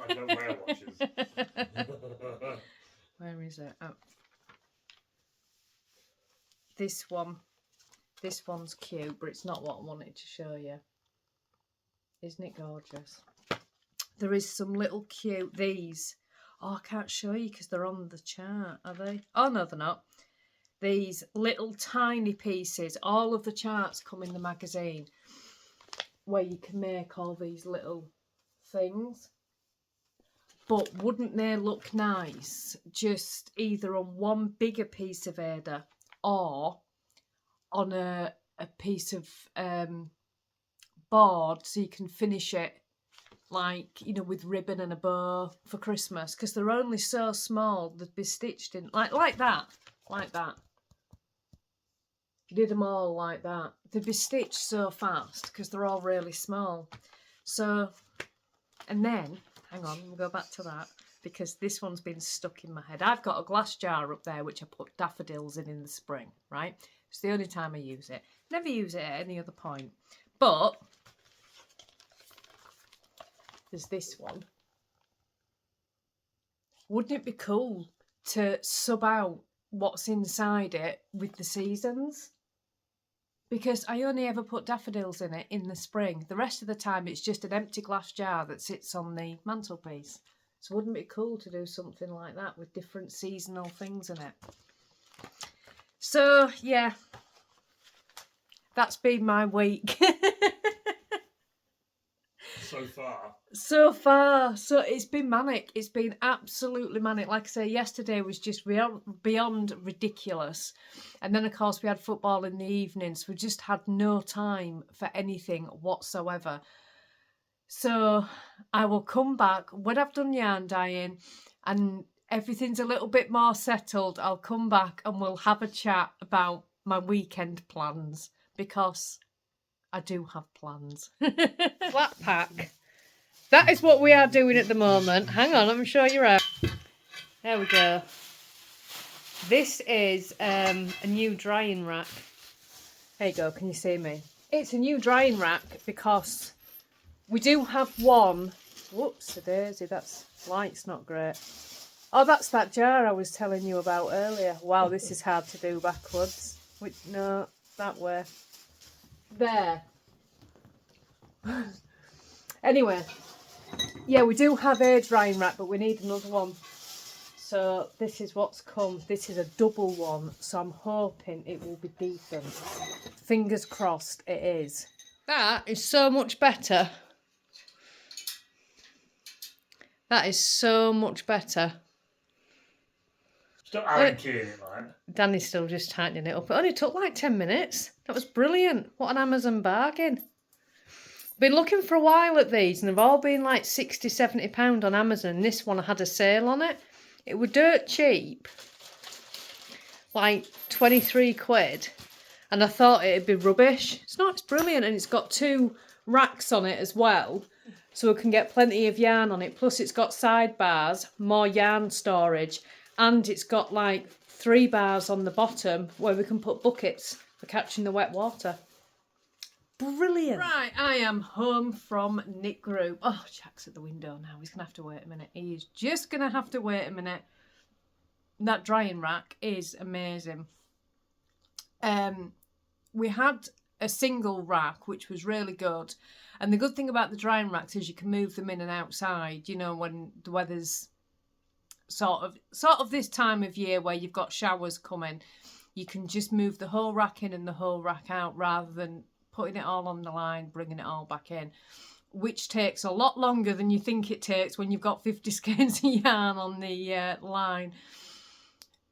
I don't wear watches. Where is it? Oh. This one's cute, but it's not what I wanted to show you. Isn't it gorgeous? There is some little cute, these. Oh, I can't show you because they're on the chart, are they? Oh, no, they're not. These little tiny pieces, all of the charts come in the magazine, where you can make all these little things. But wouldn't they look nice just either on one bigger piece of Ada or on a piece of board, so you can finish it like, you know, with ribbon and a bow for Christmas, because they're only so small. They'd be stitched in like that. You did them all like that, they'd be stitched so fast because they're all really small. So, and then, hang on, we'll go back to that because this one's been stuck in my head. I've got a glass jar up there which I put daffodils in the spring, right? It's the only time I use it. Never use it at any other point. But there's this one. Wouldn't it be cool to sub out what's inside it with the seasons? Because I only ever put daffodils in it in the spring. The rest of the time it's just an empty glass jar that sits on the mantelpiece. So wouldn't it be cool to do something like that with different seasonal things in it? So, yeah. That's been my week. So far. So it's been manic. It's been absolutely manic. Like I say, yesterday was just beyond ridiculous. And then, of course, we had football in the evening. So we just had no time for anything whatsoever. So I will come back when I've done yarn dyeing and everything's a little bit more settled. I'll come back and we'll have a chat about my weekend plans, because I do have plans. Flat pack. That is what we are doing at the moment. Hang on, let me show you out. There we go. This is a new drying rack. There you go, can you see me? It's a new drying rack because we do have one. Whoops, a daisy, that's light's not great. Oh, that's that jar I was telling you about earlier. Wow, this is hard to do backwards. Which, no, that way. There. Anyway, yeah, we do have a drying rack, but we need another one. So this is what's come. This is a double one, so I'm hoping it will be decent. Fingers crossed it is. That is so much better. That is so much better. Stop keying it, man. Danny's still just tightening it up. It only took like 10 minutes. That was brilliant. What an Amazon bargain. Been looking for a while at these and they've all been like £60–70 on Amazon. This one had a sale on it. It was dirt cheap. Like 23 quid. And I thought it'd be rubbish. It's not, it's brilliant. And it's got 2 racks on it as well. So we can get plenty of yarn on it. Plus it's got sidebars, more yarn storage. And it's got like 3 bars on the bottom where we can put buckets for catching the wet water. Brilliant. Right, I am home from Knit Group. Oh, Jack's at the window now. He's going to have to wait a minute. He is just going to have to wait a minute. That drying rack is amazing. We had a single rack, which was really good. And the good thing about the drying racks is you can move them in and outside, you know, when the weather's sort of this time of year where you've got showers coming. You can just move the whole rack in and the whole rack out rather than putting it all on the line, bringing it all back in, which takes a lot longer than you think it takes when you've got 50 skeins of yarn on the line.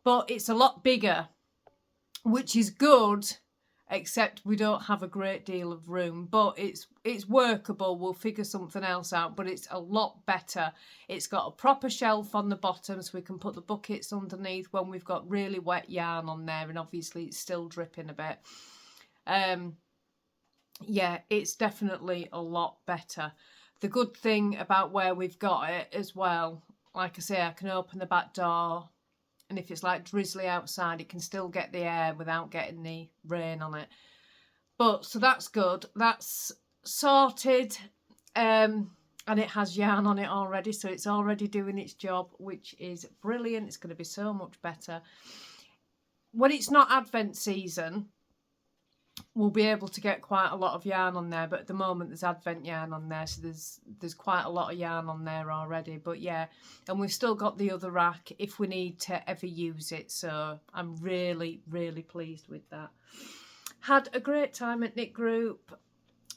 But it's a lot bigger, which is good, except we don't have a great deal of room. But it's workable. We'll figure something else out, but it's a lot better. It's got a proper shelf on the bottom so we can put the buckets underneath when we've got really wet yarn on there, and obviously it's still dripping a bit. yeah, it's definitely a lot better. The good thing about where we've got it as well, like I say, I can open the back door, and if it's like drizzly outside, it can still get the air without getting the rain on it. But so that's good. That's sorted. And it has yarn on it already, so it's already doing its job, which is brilliant. It's going to be so much better. When it's not Advent season, we'll be able to get quite a lot of yarn on there, but at the moment there's Advent yarn on there, so there's quite a lot of yarn on there already. But yeah, and we've still got the other rack if we need to ever use it, so I'm really, really pleased with that. Had a great time at knit group.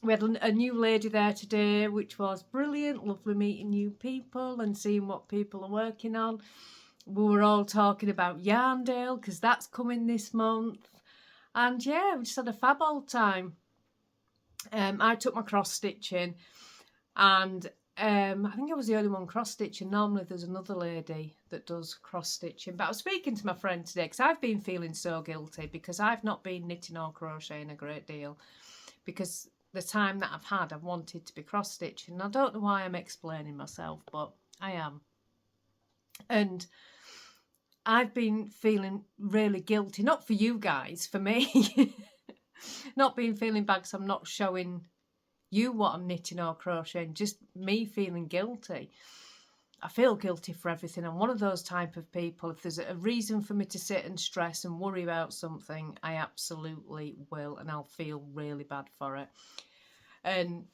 We had a new lady there today, which was brilliant. Lovely meeting new people and seeing what people are working on. We were all talking about Yarndale because that's coming this month. And yeah, we just had a fab old time. I took my cross stitching, and I think I was the only one cross stitching. Normally there's another lady that does cross stitching. But I was speaking to my friend today because I've been feeling so guilty because I've not been knitting or crocheting a great deal, because the time that I've had, I've wanted to be cross stitching. I don't know why I'm explaining myself, but I am. And I've been feeling really guilty, not for you guys, for me. Not being feeling bad because I'm not showing you what I'm knitting or crocheting, just me feeling guilty. I feel guilty for everything. I'm one of those type of people. If there's a reason for me to sit and stress and worry about something, I absolutely will, and I'll feel really bad for it. And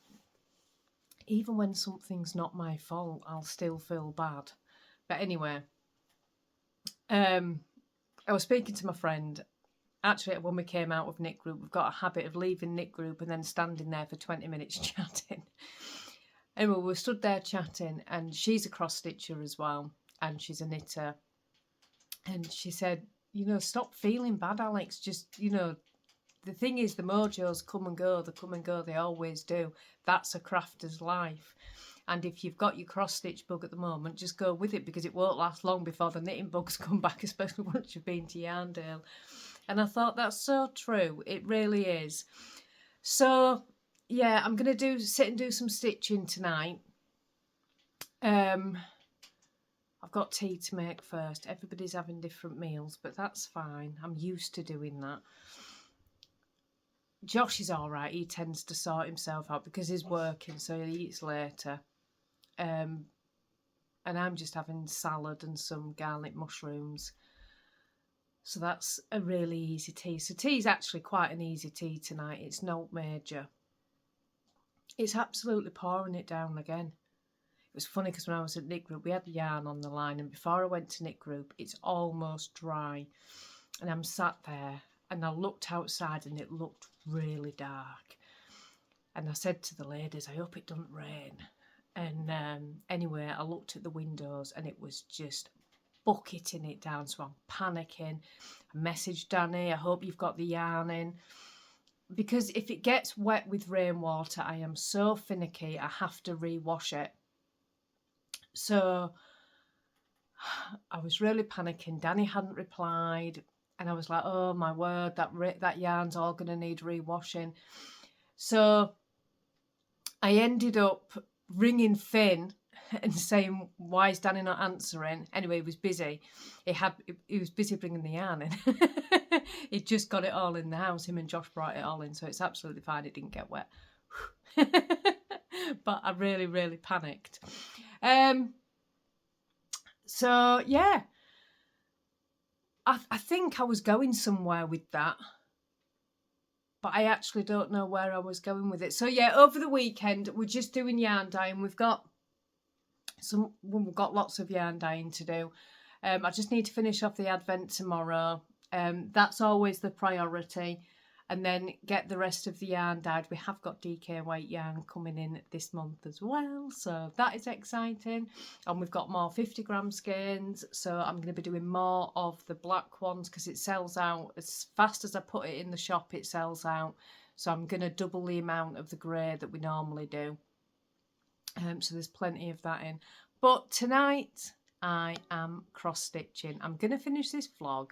even when something's not my fault, I'll still feel bad. But anyway, I was speaking to my friend. Actually, when we came out of knit group, we've got a habit of leaving knit group and then standing there for 20 minutes chatting. Anyway, we stood there chatting, and she's a cross stitcher as well, and she's a knitter. And she said, you know, stop feeling bad, Alex. Just, you know, the thing is, the mojos come and go. They come and go. They always do. That's a crafter's life. And if you've got your cross-stitch bug at the moment, just go with it, because it won't last long before the knitting bugs come back, especially once you've been to Yarndale. And I thought that's so true. It really is. So, yeah, I'm going to sit and do some stitching tonight. I've got tea to make first. Everybody's having different meals, but that's fine. I'm used to doing that. Josh is all right. He tends to sort himself out because he's working, so he eats later. And I'm just having salad and some garlic mushrooms. So that's a really easy tea. So tea's actually quite an easy tea tonight. It's no major. It's absolutely pouring it down again. It was funny because when I was at knit group, we had yarn on the line, and before I went to knit group, it's almost dry. And I'm sat there, and I looked outside, and it looked really dark. And I said to the ladies, I hope it doesn't rain. And anyway, I looked at the windows, and it was just bucketing it down, so I'm panicking. I messaged Danny, I hope you've got the yarn in, because if it gets wet with rainwater, I am so finicky, I have to rewash it. So I was really panicking. Danny hadn't replied, and I was like, oh my word, that yarn's all going to need rewashing. So I ended up ringing Finn and saying, why is Danny not answering? Anyway, he was busy. He was busy bringing the yarn in. He'd just got it all in the house. Him and Josh brought it all in, so it's absolutely fine. It didn't get wet. But I really, really panicked. So, yeah. I think I was going somewhere with that, but I actually don't know where I was going with it. So, yeah, over the weekend, we're just doing yarn dyeing. We've got lots of yarn dyeing to do. I just need to finish off the Advent tomorrow. That's always the priority. And then get the rest of the yarn dyed. We have got DK weight yarn coming in this month as well, so that is exciting. And we've got more 50-gram skeins, so I'm going to be doing more of the black ones because it sells out as fast as I put it in the shop. It sells out, so I'm going to double the amount of the grey that we normally do. So there's plenty of that in. But tonight I am cross stitching. I'm going to finish this vlog,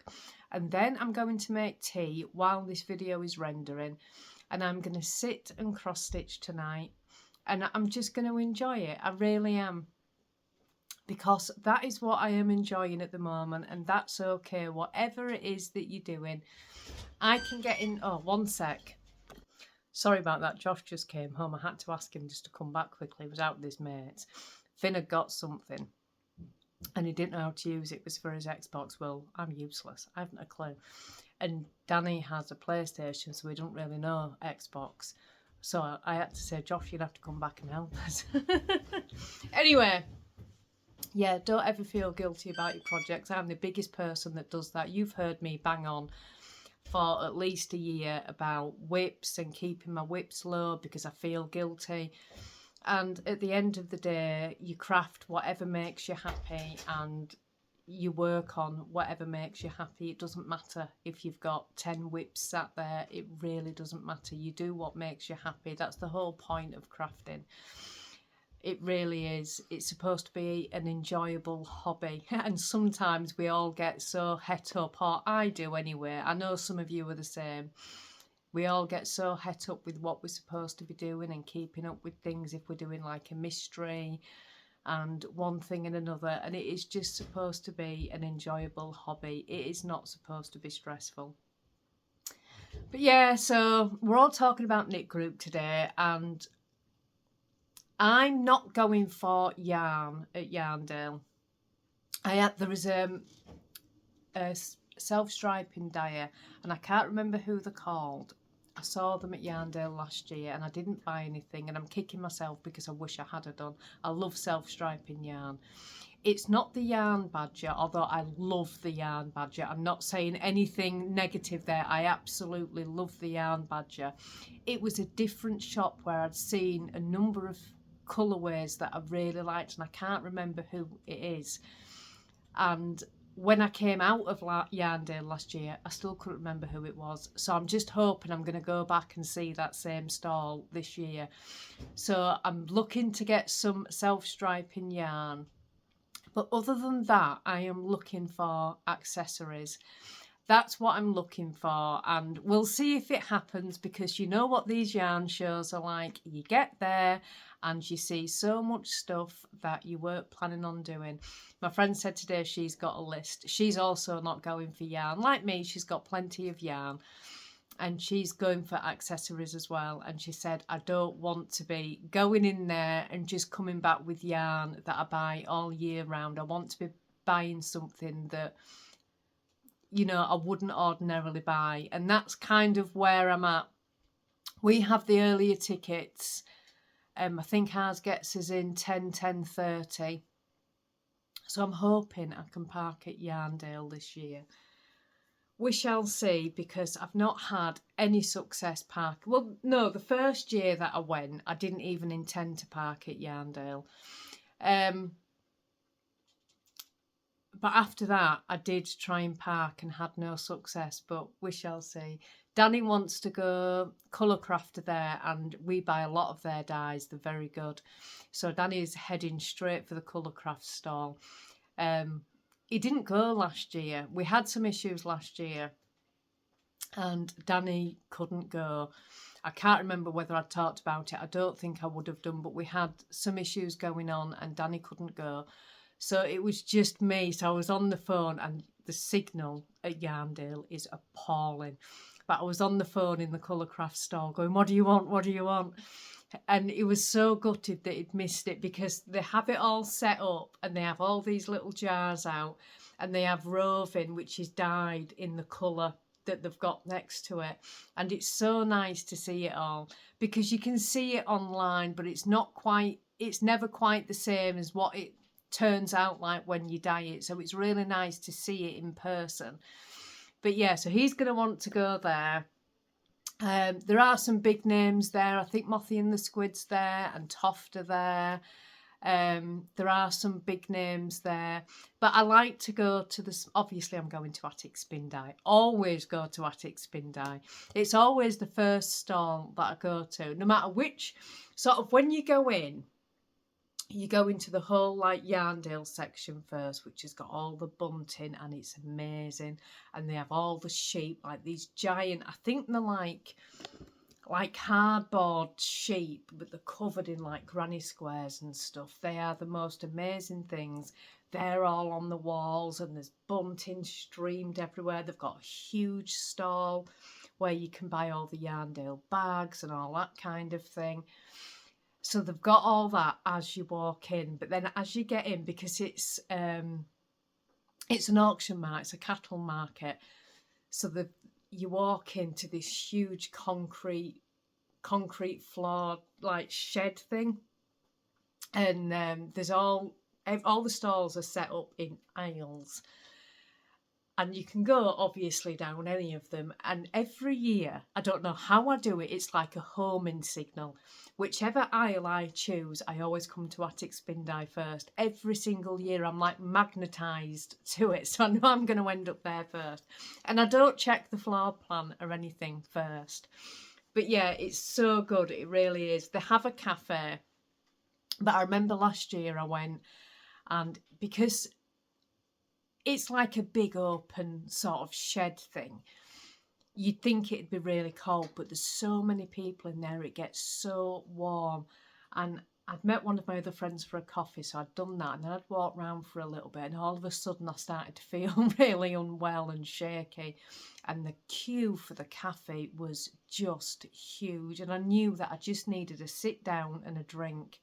and then I'm going to make tea while this video is rendering. and I'm going to sit and cross stitch tonight, and I'm just going to enjoy it. I really am, because that is what I am enjoying at the moment, and that's okay. Whatever it is that you're doing, I can get in. Oh, one sec. Sorry about that. Josh just came home. I had to ask him just to come back quickly. He was out with his mates. Finn had got something and he didn't know how to use it. It was for his Xbox. Well, I'm useless. I haven't a clue. And Danny has a PlayStation, so we don't really know Xbox. So I had to say, Josh, you'd have to come back and help us. Anyway, yeah, don't ever feel guilty about your projects. I'm the biggest person that does that. You've heard me bang on for at least a year about whips and keeping my whips low because I feel guilty. And at the end of the day, you craft whatever makes you happy and you work on whatever makes you happy. It doesn't matter if you've got 10 whips sat there. It really doesn't matter. You do what makes you happy. That's the whole point of crafting. It really is. It's supposed to be an enjoyable hobby. And sometimes we all get so het up, or I do anyway. I know some of you are the same. We all get so het up with what we're supposed to be doing and keeping up with things if we're doing like a mystery and one thing and another. And it is just supposed to be an enjoyable hobby. It is not supposed to be stressful. But yeah, so we're all talking about knit group today, and I'm not going for yarn at Yarndale. There is a self-striping dyer, and I can't remember who they're called. I saw them at Yarndale last year and I didn't buy anything, and I'm kicking myself because I wish I had done. I love self-striping yarn. It's not the Yarn Badger, although I love the Yarn Badger. I'm not saying anything negative there. I absolutely love the Yarn Badger. It was a different shop where I'd seen a number of colourways that I really liked, and I can't remember who it is. And when I came out of Yarndale last year, I still couldn't remember who it was. So I'm just hoping I'm going to go back and see that same stall this year. So I'm looking to get some self-striping yarn. But other than that, I am looking for accessories. That's what I'm looking for, and we'll see if it happens, because you know what these yarn shows are like. You get there and you see so much stuff that you weren't planning on doing. My friend said today she's got a list. She's also not going for yarn. Like me, she's got plenty of yarn and she's going for accessories as well. And she said, I don't want to be going in there and just coming back with yarn that I buy all year round. I want to be buying something that, you know, I wouldn't ordinarily buy. And that's kind of where I'm at. We have the earlier tickets. I think ours gets us in 10:30. So I'm hoping I can park at Yarndale this year. We shall see, because I've not had any success park. Well, no, the first year that I went, I didn't even intend to park at Yarndale. But after that, I did try and park and had no success, but we shall see. Danny wants to go colour crafter there, and we buy a lot of their dyes. They're very good. So Danny is heading straight for the colour craft stall. He didn't go last year. We had some issues last year and Danny couldn't go. I can't remember whether I talked about it. I don't think I would have done, but we had some issues going on and Danny couldn't go. So it was just me. So I was on the phone, and the signal at Yarndale is appalling. But I was on the phone in the colour craft stall going, what do you want? What do you want? And it was so gutted that he'd missed it, because they have it all set up and they have all these little jars out, and they have roving, which is dyed in the colour that they've got next to it. And it's so nice to see it all, because you can see it online, but it's never quite the same as what it turns out like when you dye it. So it's really nice to see it in person. But yeah, so he's going to want to go there. There are some big names there. I think Mothie and the Squid's there, and Toft are there. There are some big names there. But I like to go to the... Obviously, I'm going to Attic Spin Dye. Always go to Attic Spin Dye. It's always the first stall that I go to. No matter which... Sort of when you go in, you go into the whole like Yarndale section first, which has got all the bunting, and it's amazing. And they have all the sheep, like these giant, I think they're like, like cardboard sheep, but they're covered in like granny squares and stuff. They are the most amazing things. They're all on the walls and there's bunting streamed everywhere. They've got a huge stall where you can buy all the Yarndale bags and all that kind of thing. So they've got all that as you walk in, but then as you get in, because it's an auction market, it's a cattle market, so you walk into this huge concrete floor like shed thing, and there's all the stalls are set up in aisles, and you can go obviously down any of them. And every year, I don't know how I do it, it's like a homing signal. Whichever aisle I choose, I always come to Attic Spindye first. Every single year I'm like magnetised to it, so I know I'm going to end up there first. And I don't check the floor plan or anything first. But yeah, it's so good, it really is. They have a cafe, but I remember last year I went, and because it's like a big open sort of shed thing, you'd think it'd be really cold, but there's so many people in there, it gets so warm. And I'd met one of my other friends for a coffee, so I'd done that, and then I'd walked around for a little bit, and all of a sudden I started to feel really unwell and shaky, and the queue for the cafe was just huge, and I knew that I just needed a sit down and a drink.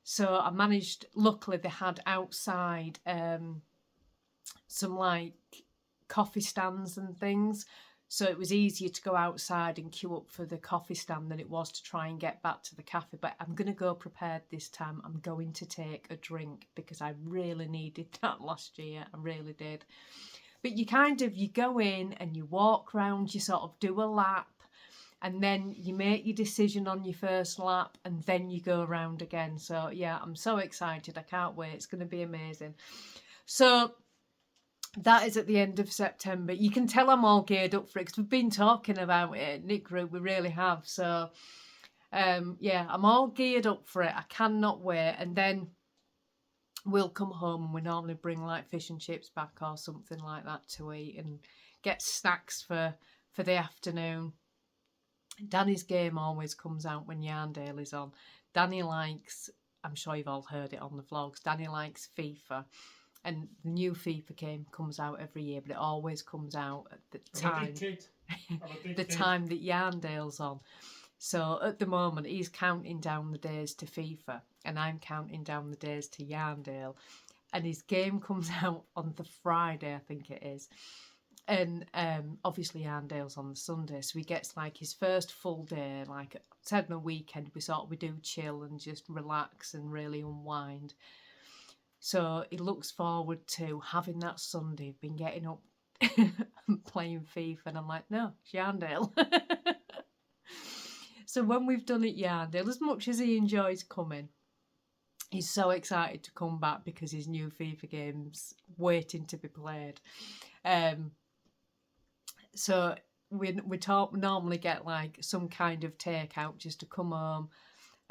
So I managed, luckily they had outside some like coffee stands and things, so it was easier to go outside and queue up for the coffee stand than it was to try and get back to the cafe. But I'm going to go prepared this time. I'm going to take a drink because I really needed that last year. I really did. But you go in and you walk around, you sort of do a lap, and then you make your decision on your first lap, and then you go around again. So yeah, I'm so excited. I can't wait. It's going to be amazing. So that is at the end of September. You can tell I'm all geared up for it because we've been talking about it, Nick Group, we really have. So yeah, I'm all geared up for it. I cannot wait. And then we'll come home, and we normally bring like fish and chips back or something like that to eat, and get snacks for the afternoon. Danny's game always comes out when Yarndale is on. Danny likes, I'm sure you've all heard it on the vlogs, Danny likes FIFA. And the new FIFA game comes out every year, but it always comes out at the time, time that Yarndale's on. So at the moment, he's counting down the days to FIFA, and I'm counting down the days to Yarndale. And his game comes out on the Friday, I think it is. And obviously Yarndale's on the Sunday, so he gets like his first full day, like said on a weekend, we do chill and just relax and really unwind. So he looks forward to having that Sunday. Been getting up and playing FIFA, and I'm like, no, it's Yarndale. So when we've done it Yarndale, as much as he enjoys coming, he's so excited to come back because his new FIFA game's waiting to be played. So we normally get like some kind of takeout just to come home.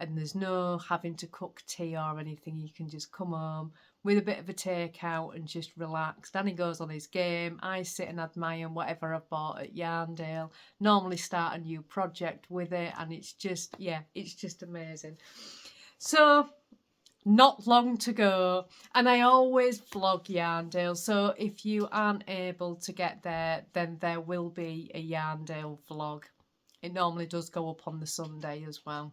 And there's no having to cook tea or anything. You can just come home with a bit of a takeout and just relax. Danny goes on his game. I sit and admire whatever I've bought at Yarndale. Normally start a new project with it. And it's just, yeah, it's just amazing. So not long to go. And I always vlog Yarndale. So if you aren't able to get there, then there will be a Yarndale vlog. It normally does go up on the Sunday as well.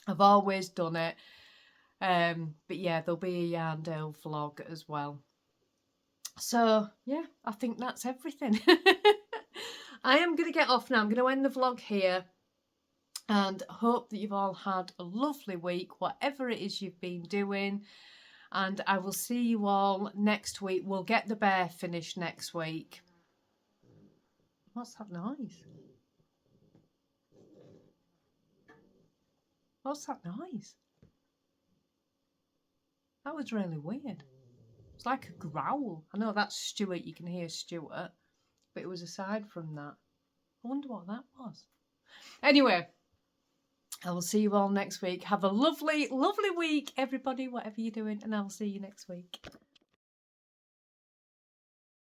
I've always done it, but yeah, there'll be a Yarndale vlog as well. So yeah, I think that's everything. I am going to get off now. I'm going to end the vlog here, and hope that you've all had a lovely week, whatever it is you've been doing, and I will see you all next week. We'll get the bear finished next week. What's that noise? What's that noise? That was really weird. It's like a growl. I know that's Stuart, you can hear Stuart, but it was aside from that. I wonder what that was. Anyway, I will see you all next week. Have a lovely, lovely week, everybody, whatever you're doing, and I'll see you next week.